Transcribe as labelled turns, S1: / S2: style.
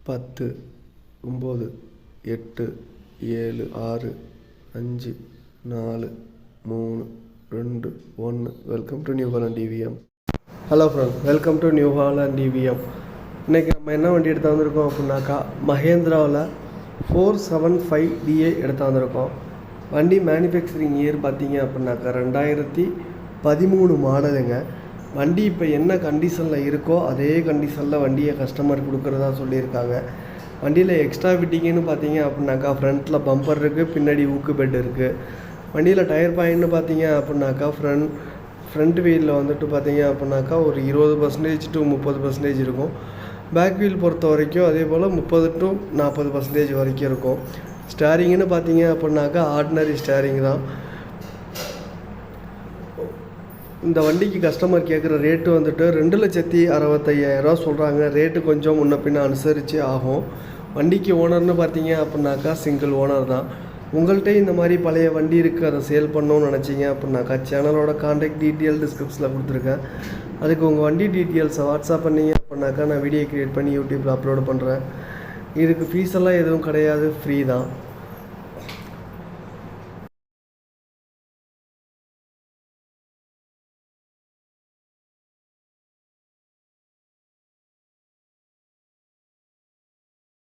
S1: 10 9 8 7 6 5 4 3 2 1. Welcome to New Holland TVM. Hello friends, welcome to New Holland TVM. இன்றைக்கி நம்ம என்ன வண்டி எடுத்து வந்திருக்கோம் அப்படின்னாக்கா மஹேந்திராவில் 475 DI எடுத்து வந்திருக்கோம். வண்டி மேனுஃபேக்சரிங் இயர் பார்த்தீங்க அப்படின்னாக்கா 2013 மாடலுங்க. வண்டி இப்போ என்ன கண்டிஷனில் இருக்கோ அதே கண்டிஷனில் வண்டியை கஸ்டமர் கொடுக்குறதா சொல்லியிருக்காங்க. வண்டியில் எக்ஸ்ட்ரா ஃபிட்டிங்னு பார்த்தீங்க அப்படின்னாக்கா ஃப்ரண்ட்டில் பம்பர் இருக்குது, பின்னாடி ஊக்கு பெட் இருக்குது. வண்டியில் டயர் பாயிண்ட்னு பார்த்தீங்க அப்படின்னாக்கா ஃப்ரண்ட் வீலில் வந்துட்டு பார்த்தீங்க அப்படின்னாக்கா ஒரு 20% to 30% இருக்கும். பேக் வீல் பொறுத்த வரைக்கும் அதே போல் 30 to 40% வரைக்கும் இருக்கும். ஸ்டேரிங்னு பார்த்தீங்க அப்படின்னாக்கா ஆர்டினரி ஸ்டேரிங் தான். இந்த வண்டிக்கு கஸ்டமர் கேட்குற ரேட்டு வந்துட்டு 2,65,000 சொல்கிறாங்க. ரேட்டு கொஞ்சம் முன்ன பின்ன அனுசரித்து ஆகும். வண்டிக்கு ஓனர்னு பார்த்தீங்க அப்படின்னாக்கா சிங்கிள் ஓனர் தான். உங்கள்கிட்ட இந்த மாதிரி பழைய வண்டி இருக்குது, அதை சேல் பண்ணணும்னு நினச்சிங்க அப்படின்னாக்கா சேனலோட கான்டாக்ட் டீட்டெயில் டிஸ்கிரிப்ஷனில் கொடுத்துருக்கேன். அதுக்கு உங்கள் வண்டி டீட்டெயில்ஸை வாட்ஸ்அப் பண்ணிங்க அப்படின்னாக்கா நான் வீடியோ க்ரியேட் பண்ணி யூடியூப்பில் அப்லோடு பண்ணுறேன். இதுக்கு ஃபீஸெல்லாம் எதுவும் கிடையாது, ஃப்ரீ தான்.